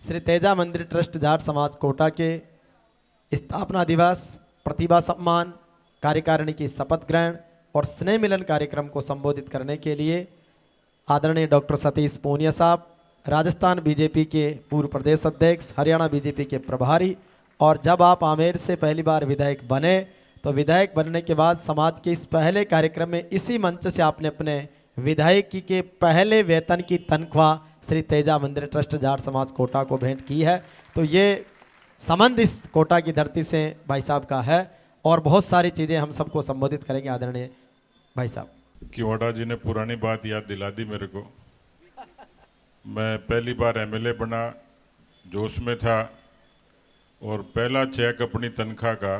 श्री तेजा मंदिर ट्रस्ट जाट समाज कोटा के स्थापना दिवस, प्रतिभा सम्मान, कार्यकारिणी की शपथ ग्रहण और स्नेह मिलन कार्यक्रम को संबोधित करने के लिए आदरणीय डॉक्टर सतीश पूनिया साहब, राजस्थान बीजेपी के पूर्व प्रदेश अध्यक्ष, हरियाणा बीजेपी के प्रभारी, और जब आप आमेर से पहली बार विधायक बने तो विधायक बनने के बाद समाज के इस पहले कार्यक्रम में इसी मंच से आपने अपने विधायकी के पहले वेतन की तनख्वाह श्री तेजा मंदिर ट्रस्ट जाट समाज कोटा को भेंट की है। तो ये संबंध इस कोटा की धरती से भाई साहब का है और बहुत सारी चीज़ें हम सबको संबोधित करेंगे आदरणीय भाई साहब। किवाड़ा जी ने पुरानी बात याद दिला दी मेरे को। मैं पहली बार एमएलए बना, जोश में था और पहला चेक अपनी तनख्वाह का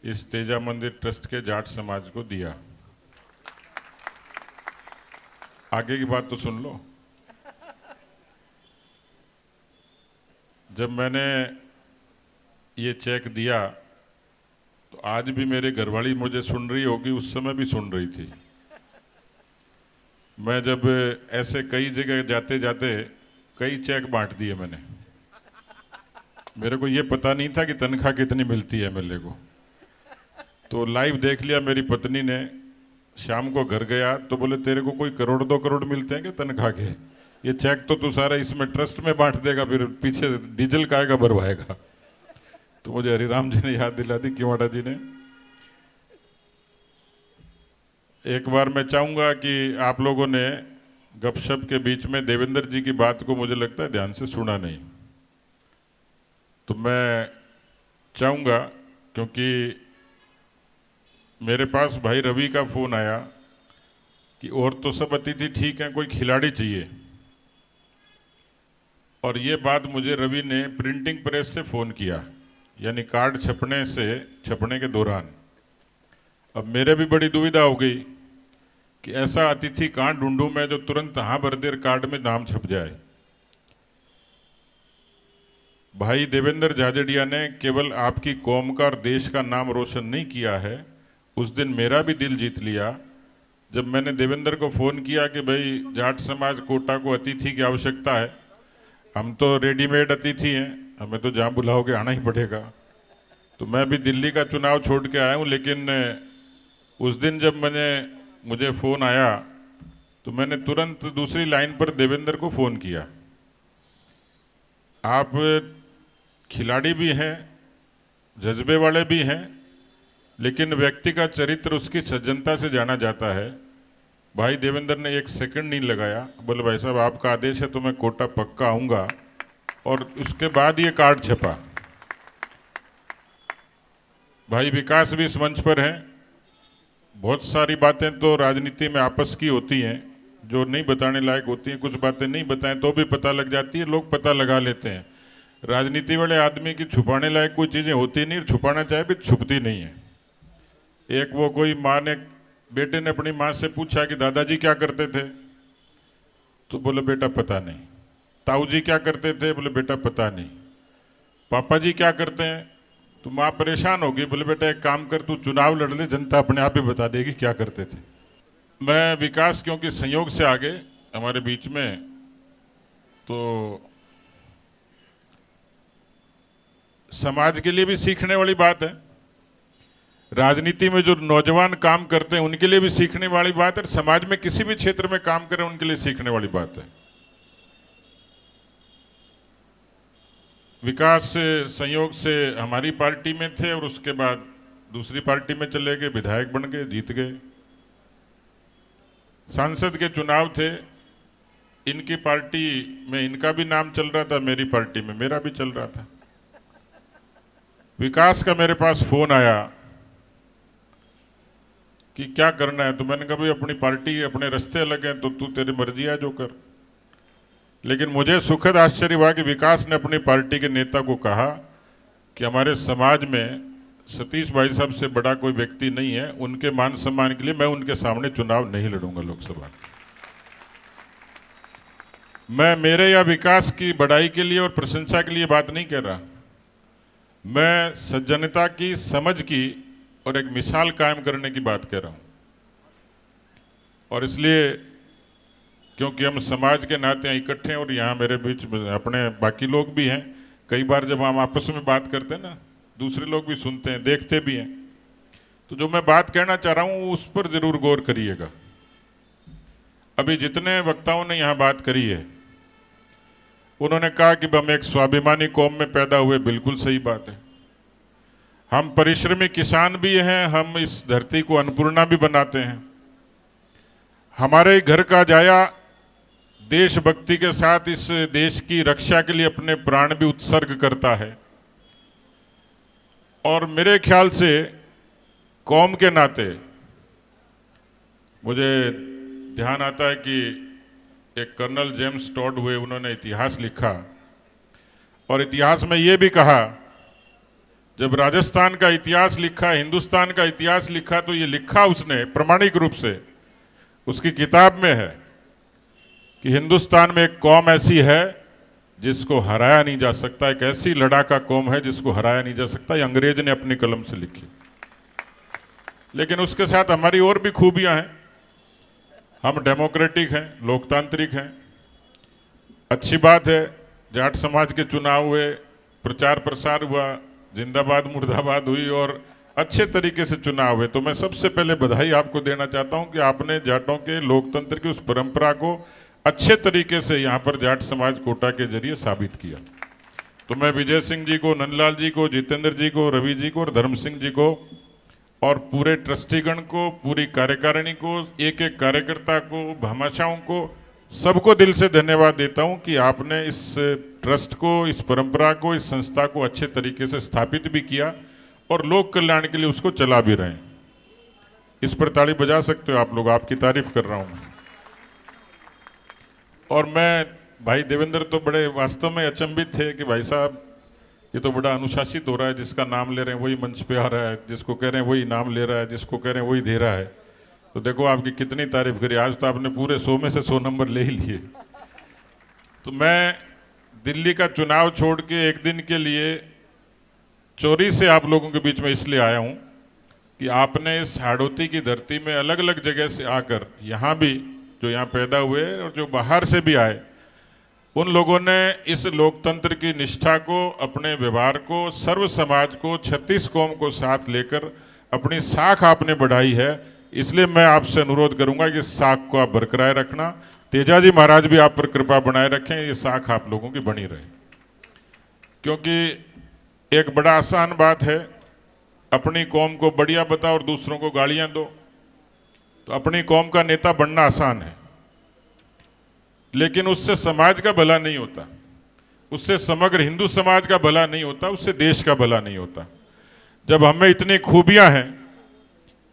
इस तेजा मंदिर ट्रस्ट के जाट समाज को दिया। आगे की बात तो सुन लो। जब मैंने ये चेक दिया तो आज भी मेरे घरवाली मुझे सुन रही होगी, उस समय भी सुन रही थी। मैं जब ऐसे कई जगह जाते जाते कई चेक बांट दिए मैंने। मेरे को ये पता नहीं था कि तनख्वाह कितनी मिलती है एमएलए को। तो लाइव देख लिया मेरी पत्नी ने। शाम को घर गया तो बोले तेरे को कोई करोड़ 2 करोड़ मिलते हैं क्या तनख्वाह के? ये चेक तो तू सारा इसमें ट्रस्ट में बांट देगा, फिर पीछे डीजल काएगा भरवाएगा। तो मुझे हरिराम जी ने याद दिला दी, किवाड़ा जी ने। एक बार मैं चाहूंगा कि आप लोगों ने गपशप के बीच में देवेंद्र जी की बात को मुझे लगता है ध्यान से सुना नहीं। तो मैं चाहूंगा, क्योंकि मेरे पास भाई रवि का फोन आया कि और तो सब अतिथि ठीक हैं, कोई खिलाड़ी चाहिए। और ये बात मुझे रवि ने प्रिंटिंग प्रेस से फ़ोन किया, यानी कार्ड छपने के दौरान। अब मेरे भी बड़ी दुविधा हो गई कि ऐसा अतिथि कहाँ ढूंढूं मैं जो तुरंत हाँ भर देर कार्ड में नाम छप जाए। भाई देवेंद्र झाझड़िया ने केवल आपकी कौम का और देश का नाम रोशन नहीं किया है, उस दिन मेरा भी दिल जीत लिया जब मैंने देवेंद्र को फ़ोन किया कि भाई जाट समाज कोटा को अतिथि की आवश्यकता है। हम तो रेडीमेड अतिथि हैं, हमें तो जहाँ बुलाओगे आना ही पड़ेगा। तो मैं भी दिल्ली का चुनाव छोड़ के आया हूँ, लेकिन उस दिन जब मुझे फ़ोन आया तो मैंने तुरंत दूसरी लाइन पर देवेंद्र को फ़ोन किया। आप खिलाड़ी भी हैं, जज्बे वाले भी हैं, लेकिन व्यक्ति का चरित्र उसकी सज्जनता से जाना जाता है। भाई देवेंद्र ने 1 सेकंड नहीं लगाया, बोले भाई साहब आपका आदेश है तो मैं कोटा पक्का आऊँगा। और उसके बाद ये कार्ड छपा। भाई विकास भी इस मंच पर हैं। बहुत सारी बातें तो राजनीति में आपस की होती हैं जो नहीं बताने लायक होती हैं। कुछ बातें नहीं बताएं तो भी पता लग जाती है, लोग पता लगा लेते हैं। राजनीति वाले आदमी की छुपाने लायक कोई चीज़ें होती नहीं, छुपाना चाहे भी छुपती नहीं है। एक वो कोई माँ ने, बेटे ने अपनी माँ से पूछा कि दादाजी क्या करते थे? तो बोले बेटा पता नहीं। ताऊ जी क्या करते थे? बोले बेटा पता नहीं। पापा जी क्या करते हैं? तो माँ परेशान होगी, बोले बेटा एक काम कर, तू चुनाव लड़ ले, जनता अपने आप ही बता देगी क्या करते थे। मैं विकास क्योंकि संयोग से आगे हमारे बीच में, तो समाज के लिए भी सीखने वाली बात है। राजनीति में जो नौजवान काम करते हैं उनके लिए भी सीखने वाली बात है, समाज में किसी भी क्षेत्र में काम करें उनके लिए सीखने वाली बात है। विकास से संयोग से हमारी पार्टी में थे और उसके बाद दूसरी पार्टी में चले गए, विधायक बन गए, जीत गए। सांसद के चुनाव थे, इनकी पार्टी में इनका भी नाम चल रहा था, मेरी पार्टी में मेरा भी चल रहा था। विकास का मेरे पास फोन आया कि क्या करना है। तो मैंने कहा भाई अपनी पार्टी, अपने रास्ते अलग हैं, तो तू तेरी मर्जी है जो कर। लेकिन मुझे सुखद आश्चर्य हुआ कि विकास ने अपनी पार्टी के नेता को कहा कि हमारे समाज में सतीश भाई साहब से बड़ा कोई व्यक्ति नहीं है, उनके मान सम्मान के लिए मैं उनके सामने चुनाव नहीं लड़ूंगा लोकसभा। मैं मेरे या विकास की बढ़ाई के लिए और प्रशंसा के लिए बात नहीं कह रहा। मैं सज्जनता की, समझ की और एक मिसाल कायम करने की बात कह रहा हूं। और इसलिए क्योंकि हम समाज के नाते यहाँ इकट्ठे हैं और यहाँ मेरे बीच में अपने बाकी लोग भी हैं। कई बार जब हम आपस में बात करते हैं ना, दूसरे लोग भी सुनते हैं, देखते भी हैं। तो जो मैं बात कहना चाह रहा हूँ उस पर जरूर गौर करिएगा। अभी जितने वक्ताओं ने यहाँ बात करी है, उन्होंने कहा कि हम एक स्वाभिमानी कौम में पैदा हुए। बिल्कुल सही बात है। हम परिश्रमी किसान भी हैं, हम इस धरती को अन्नपूर्णा भी बनाते हैं। हमारे घर का जाया देशभक्ति के साथ इस देश की रक्षा के लिए अपने प्राण भी उत्सर्ग करता है। और मेरे ख्याल से कौम के नाते मुझे ध्यान आता है कि एक कर्नल जेम्स टॉड हुए, उन्होंने इतिहास लिखा और इतिहास में ये भी कहा, जब राजस्थान का इतिहास लिखा, हिंदुस्तान का इतिहास लिखा, तो ये लिखा उसने प्रामाणिक रूप से उसकी किताब में है कि हिंदुस्तान में एक कौम ऐसी है जिसको हराया नहीं जा सकता, एक ऐसी लड़ाका कौम है जिसको हराया नहीं जा सकता। ये अंग्रेज ने अपनी कलम से लिखी। लेकिन उसके साथ हमारी और भी खूबियां हैं। हम डेमोक्रेटिक हैं, लोकतांत्रिक हैं। अच्छी बात है, जाट समाज के चुनाव हुए, प्रचार प्रसार हुआ, जिंदाबाद मुर्दाबाद हुई और अच्छे तरीके से चुनाव हुए। तो मैं सबसे पहले बधाई आपको देना चाहता हूं कि आपने जाटों के लोकतंत्र की उस परंपरा को अच्छे तरीके से यहाँ पर जाट समाज कोटा के जरिए साबित किया। तो मैं विजय सिंह जी को, नंदलाल जी को, जितेंद्र जी को, रवि जी को और धर्म सिंह जी को और पूरे ट्रस्टीगण को, पूरी कार्यकारिणी को, एक एक कार्यकर्ता को, भामाशाहों को, सबको दिल से धन्यवाद देता हूं कि आपने इस ट्रस्ट को, इस परंपरा को, इस संस्था को अच्छे तरीके से स्थापित भी किया और लोक कल्याण के लिए उसको चला भी रहे हैं। इस पर ताली बजा सकते हो आप लोग, आपकी तारीफ कर रहा हूं मैं। और मैं, भाई देवेंद्र तो बड़े वास्तव में अचंभित थे कि भाई साहब ये तो बड़ा अनुशासित हो रहा है, जिसका नाम ले रहे हैं वही मंच पे आ रहा है, जिसको कह रहे हैं वही नाम ले रहा है, जिसको कह रहे हैं वही दे रहा है। तो देखो आपकी कितनी तारीफ करी, आज तो आपने पूरे 100 में से 100 नंबर ले ही लिए। तो मैं दिल्ली का चुनाव छोड़ के एक दिन के लिए चोरी से आप लोगों के बीच में इसलिए आया हूं कि आपने इस हाड़ौती की धरती में अलग अलग जगह से आकर, यहाँ भी जो यहाँ पैदा हुए और जो बाहर से भी आए, उन लोगों ने इस लोकतंत्र की निष्ठा को, अपने व्यवहार को, सर्व समाज को, 36 कौम को साथ लेकर अपनी साख आपने बढ़ाई है। इसलिए मैं आपसे अनुरोध करूंगा कि साख को आप बरकरार रखना। तेजाजी महाराज भी आप पर कृपा बनाए रखें, ये साख आप लोगों की बनी रहे। क्योंकि एक बड़ा आसान बात है, अपनी कौम को बढ़िया बताओ और दूसरों को गालियां दो। तो अपनी कौम का नेता बनना आसान है, लेकिन उससे समाज का भला नहीं होता, उससे समग्र हिंदू समाज का भला नहीं होता, उससे देश का भला नहीं होता। जब हमें इतनी खूबियां हैं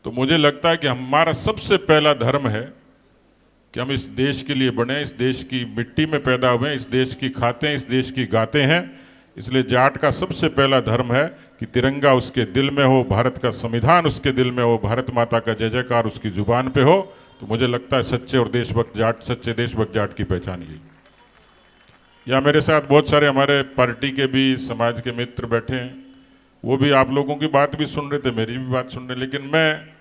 तो मुझे लगता है कि हमारा सबसे पहला धर्म है कि हम इस देश के लिए बने, इस देश की मिट्टी में पैदा हुए, इस देश की खाते हैं, इस देश की गाते हैं। इसलिए जाट का सबसे पहला धर्म है कि तिरंगा उसके दिल में हो, भारत का संविधान उसके दिल में हो, भारत माता का जय जयकार उसकी जुबान पे हो। तो मुझे लगता है सच्चे और देशभक्त जाट, सच्चे देशभक्त जाट की पहचान यही। या मेरे साथ बहुत सारे हमारे पार्टी के भी, समाज के मित्र बैठे हैं, वो भी आप लोगों की बात भी सुन रहे थे, मेरी भी बात सुन रहे। लेकिन मैं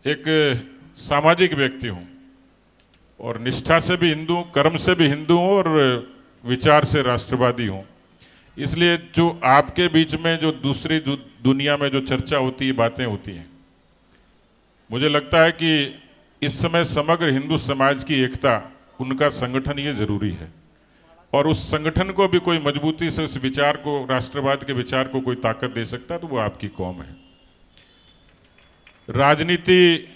एक सामाजिक व्यक्ति हूँ और निष्ठा से भी हिंदू, कर्म से भी हिंदू हूँ और विचार से राष्ट्रवादी हूँ। इसलिए जो आपके बीच में जो दूसरी दुनिया में जो चर्चा होती है, बातें होती हैं, मुझे लगता है कि इस समय समग्र हिंदू समाज की एकता, उनका संगठन ये जरूरी है। और उस संगठन को भी कोई मजबूती से उस विचार को, राष्ट्रवाद के विचार को कोई ताकत दे सकता है तो वो आपकी कौम है। राजनीति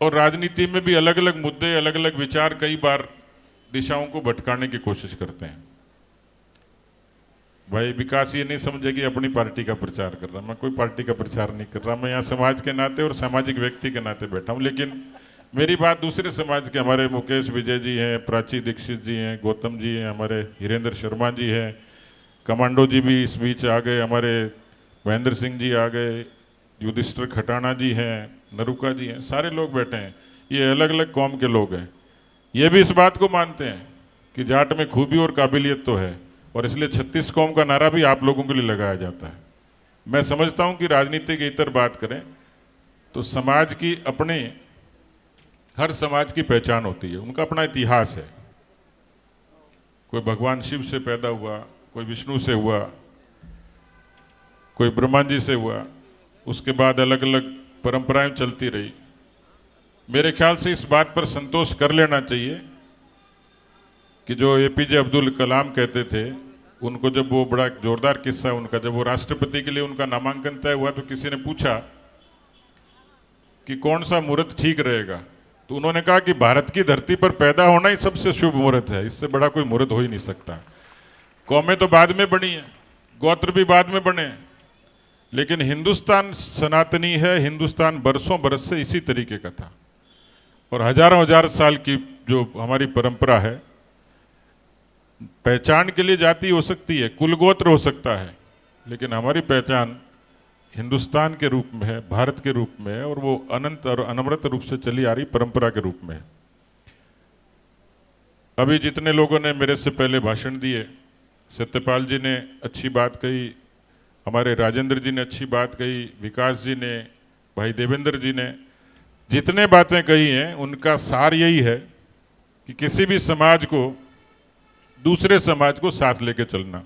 और राजनीति में भी अलग अलग मुद्दे, अलग अलग विचार कई बार दिशाओं को भटकाने की कोशिश करते हैं। भाई विकास ये नहीं समझे कि अपनी पार्टी का प्रचार कर रहा, मैं कोई पार्टी का प्रचार नहीं कर रहा, मैं यहाँ समाज के नाते और सामाजिक व्यक्ति के नाते बैठा हूँ। लेकिन मेरी बात दूसरे समाज के, हमारे मुकेश विजय जी हैं, प्राची दीक्षित जी हैं, गौतम जी हैं, हमारे हिरेंद्र शर्मा जी हैं, कमांडो जी भी इस बीच आ गए, हमारे महेंद्र सिंह जी आ गए, युधिष्ठिर खटाना जी हैं, नरुका जी हैं, सारे लोग बैठे हैं। ये अलग अलग कौम के लोग हैं। ये भी इस बात को मानते हैं कि जाट में खूबी और काबिलियत तो है, और इसलिए 36 कौम का नारा भी आप लोगों के लिए लगाया जाता है। मैं समझता हूं कि राजनीति की इतर बात करें तो समाज की अपनी हर समाज की पहचान होती है, उनका अपना इतिहास है। कोई भगवान शिव से पैदा हुआ, कोई विष्णु से हुआ, कोई ब्रह्मा जी से हुआ, उसके बाद अलग अलग परंपराएं चलती रही। मेरे ख्याल से इस बात पर संतोष कर लेना चाहिए कि जो एपीजे अब्दुल कलाम कहते थे, उनको जब वो बड़ा जोरदार किस्सा है उनका, जब वो राष्ट्रपति के लिए उनका नामांकन तय हुआ तो किसी ने पूछा कि कौन सा मुहूर्त ठीक रहेगा, तो उन्होंने कहा कि भारत की धरती पर पैदा होना ही सबसे शुभ मुहूर्त है, इससे बड़ा कोई मुहूर्त हो ही नहीं सकता। कौमें तो बाद में बनी है, गोत्र भी बाद में बने, लेकिन हिंदुस्तान सनातनी है। हिंदुस्तान बरसों बरस से इसी तरीके का था, और हजारों हजार साल की जो हमारी परंपरा है। पहचान के लिए जाति हो सकती है, कुल गोत्र हो सकता है, लेकिन हमारी पहचान हिंदुस्तान के रूप में है, भारत के रूप में है, और वो अनंत और अनवरत रूप से चली आ रही परंपरा के रूप में है। अभी जितने लोगों ने मेरे से पहले भाषण दिए, सत्यपाल जी ने अच्छी बात कही, हमारे राजेंद्र जी ने अच्छी बात कही, विकास जी ने, भाई देवेंद्र जी ने जितने बातें कही हैं, उनका सार यही है कि किसी भी समाज को दूसरे समाज को साथ लेके चलना,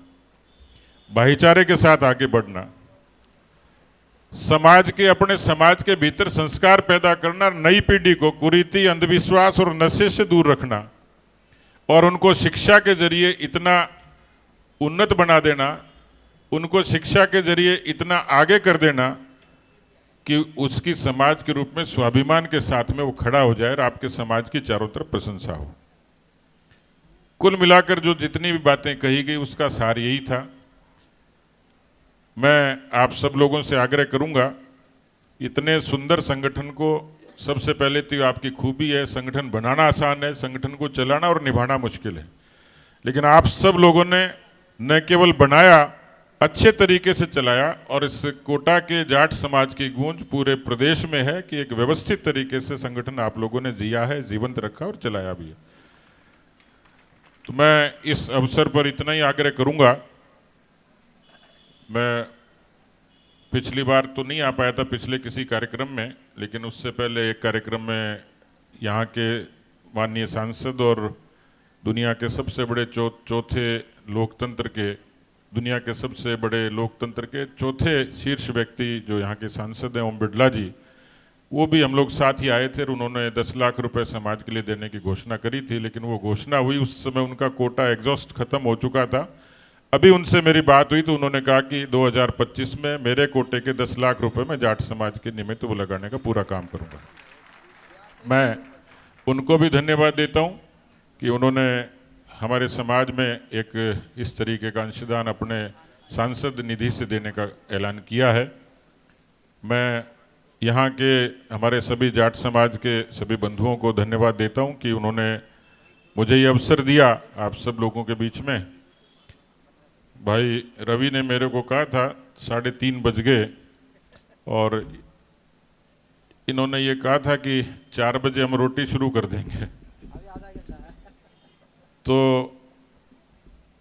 भाईचारे के साथ आगे बढ़ना, समाज के अपने समाज के भीतर संस्कार पैदा करना, नई पीढ़ी को कुरीति, अंधविश्वास और नशे से दूर रखना, और उनको शिक्षा के जरिए इतना उन्नत बना देना, उनको शिक्षा के जरिए इतना आगे कर देना कि उसकी समाज के रूप में स्वाभिमान के साथ में वो खड़ा हो जाए और आपके समाज की चारों तरफ प्रशंसा हो। कुल मिलाकर जो जितनी भी बातें कही गई उसका सार यही था। मैं आप सब लोगों से आग्रह करूंगा, इतने सुंदर संगठन को, सबसे पहले तो आपकी खूबी है, संगठन बनाना आसान है, संगठन को चलाना और निभाना मुश्किल है, लेकिन आप सब लोगों ने न केवल बनाया, अच्छे तरीके से चलाया, और इस कोटा के जाट समाज की गूंज पूरे प्रदेश में है कि एक व्यवस्थित तरीके से संगठन आप लोगों ने जिया है, जीवंत रखा और चलाया भी है। तो मैं इस अवसर पर इतना ही आग्रह करूंगा। मैं पिछली बार तो नहीं आ पाया था पिछले किसी कार्यक्रम में, लेकिन उससे पहले एक कार्यक्रम में यहाँ के माननीय सांसद और दुनिया के सबसे बड़े चौथे लोकतंत्र के, दुनिया के सबसे बड़े लोकतंत्र के चौथे शीर्ष व्यक्ति जो यहाँ के सांसद हैं, ओम बिरला जी, वो भी हम लोग साथ ही आए थे, और उन्होंने 10 लाख रुपए समाज के लिए देने की घोषणा करी थी, लेकिन वो घोषणा हुई उस समय उनका कोटा एग्जॉस्ट खत्म हो चुका था। अभी उनसे मेरी बात हुई तो उन्होंने कहा कि 2025 में मेरे कोटे के 10 लाख रुपए मैं जाट समाज के निमित्त वो लगाने का पूरा काम करूंगा। मैं उनको भी धन्यवाद देता हूं कि उन्होंने हमारे समाज में एक इस तरीके का अंशदान अपने सांसद निधि से देने का ऐलान किया है। मैं यहाँ के हमारे सभी जाट समाज के सभी बंधुओं को धन्यवाद देता हूँ कि उन्होंने मुझे ये अवसर दिया आप सब लोगों के बीच में। भाई रवि ने मेरे को कहा था 3:30 बज गए, और इन्होंने ये कहा था कि 4 बजे हम रोटी शुरू कर देंगे। तो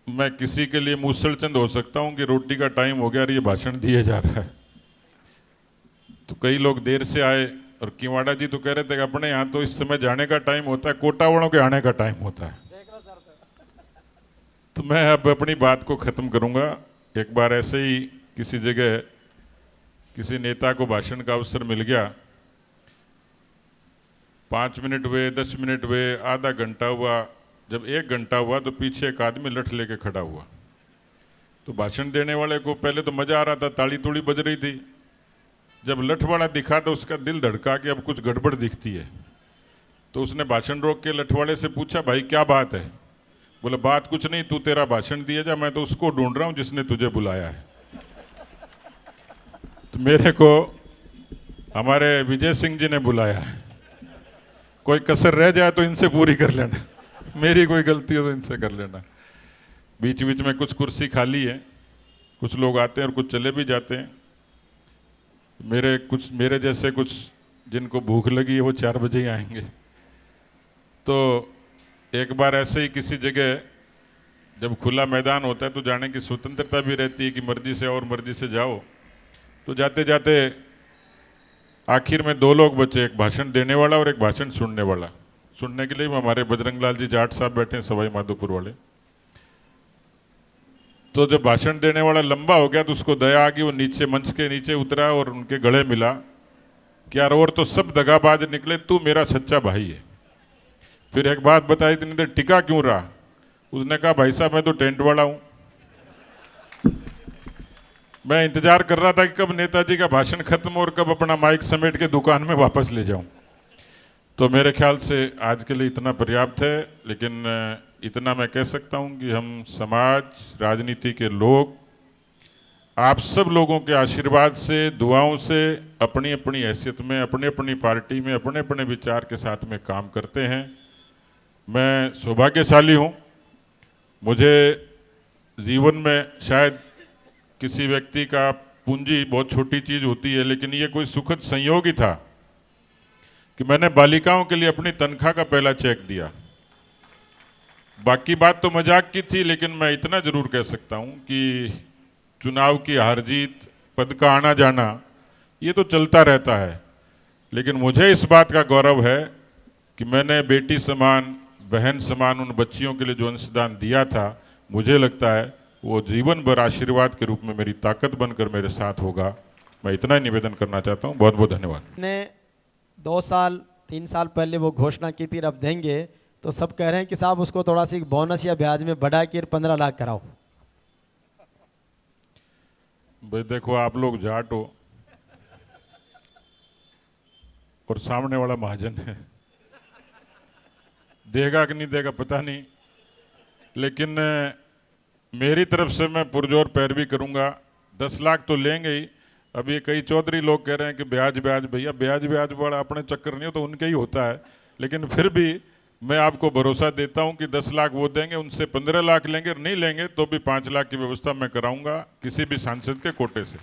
मैं किसी के लिए मूसलचंद हो सकता हूँ कि रोटी का टाइम हो गया और ये भाषण दिए जा रहा है। तो कई लोग देर से आए, और किवाड़ा जी तो कह रहे थे कि अपने यहाँ तो इस समय जाने का टाइम होता है, कोटा वालों के आने का टाइम होता है। तो मैं अब अपनी बात को ख़त्म करूँगा। एक बार ऐसे ही किसी जगह किसी नेता को भाषण का अवसर मिल गया, 5 मिनट हुए, 10 मिनट हुए, आधा घंटा हुआ, जब 1 घंटा हुआ तो पीछे एक आदमी लठ लेके खड़ा हुआ। तो भाषण देने वाले को पहले तो मज़ा आ रहा था, ताली तूड़ी बज रही थी। जब लठ वाला दिखा तो उसका दिल धड़का कि अब कुछ गड़बड़ दिखती है। तो उसने भाषण रोक के लठ वाले से पूछा, भाई क्या बात है? बोले बात कुछ नहीं, तू तेरा भाषण दिया जा, मैं तो उसको ढूंढ रहा हूं जिसने तुझे बुलाया है। तो मेरे को हमारे विजय सिंह जी ने बुलाया है। कोई कसर रह जाए तो इनसे पूरी कर लेना, मेरी कोई गलती हो तो इनसे कर लेना। बीच बीच में कुछ कुर्सी खाली है, कुछ लोग आते हैं और कुछ चले भी जाते हैं। मेरे जैसे कुछ जिनको भूख लगी है वो 4 बजे ही आएंगे। तो एक बार ऐसे ही किसी जगह जब खुला मैदान होता है तो जाने की स्वतंत्रता भी रहती है कि मर्जी से और मर्जी से जाओ। तो जाते जाते आखिर में दो लोग बचे, एक भाषण देने वाला और एक भाषण सुनने वाला। सुनने के लिए हमारे बजरंग लाल जी जाट साहब बैठे हैं, सवाई माधोपुर वाले। तो जब भाषण देने वाला लंबा हो गया तो उसको दया आ गई, वो नीचे मंच के नीचे उतरा और उनके गले मिला कि यार और तो सब दगाबाज निकले, तू मेरा सच्चा भाई है। फिर एक बात बताई, इतनी देर टिका क्यों रहा? उसने कहा भाई साहब मैं तो टेंट वाला हूं, मैं इंतजार कर रहा था कि कब नेताजी का भाषण खत्म और कब अपना माइक समेट के दुकान में वापस ले जाऊं। तो मेरे ख्याल से आज के लिए इतना पर्याप्त है, लेकिन इतना मैं कह सकता हूं कि हम समाज, राजनीति के लोग, आप सब लोगों के आशीर्वाद से, दुआओं से, अपनी अपनी हैसियत में, अपनी अपनी पार्टी में, अपने अपने विचार के साथ में काम करते हैं। मैं सौभाग्यशाली हूं, मुझे जीवन में शायद किसी व्यक्ति का पूंजी बहुत छोटी चीज होती है, लेकिन ये कोई सुखद संयोग ही था कि मैंने बालिकाओं के लिए अपनी तनख्वाह का पहला चेक दिया। बाकी बात तो मजाक की थी, लेकिन मैं इतना जरूर कह सकता हूं कि चुनाव की हार जीत, पद का आना जाना, ये तो चलता रहता है, लेकिन मुझे इस बात का गौरव है कि मैंने बेटी समान, बहन समान उन बच्चियों के लिए जो अंशदान दिया था, मुझे लगता है वो जीवन भर आशीर्वाद के रूप में मेरी ताकत बनकर मेरे साथ होगा। मैं इतना ही निवेदन करना चाहता हूँ। बहुत बहुत धन्यवाद। ने 2 साल 3 साल पहले वो घोषणा की थी, अब देंगे, तो सब कह रहे हैं कि साहब उसको थोड़ा सी बोनस या ब्याज में बढ़ा के 15 लाख कराओ। भाई देखो, आप लोग जाट हो और सामने वाला महाजन है, देगा कि नहीं देगा पता नहीं, लेकिन मेरी तरफ से मैं पुरजोर पैरवी करूंगा। 10 लाख तो लेंगे ही। अब ये कई चौधरी लोग कह रहे हैं कि ब्याज ब्याज, भैया ब्याज ब्याज बड़ा अपने चक्कर नहीं हो तो उनके ही होता है, लेकिन फिर भी मैं आपको भरोसा देता हूं कि 10 लाख वो देंगे, उनसे 15 लाख लेंगे, नहीं लेंगे तो भी 5 लाख की व्यवस्था मैं कराऊंगा किसी भी सांसद के कोटे से।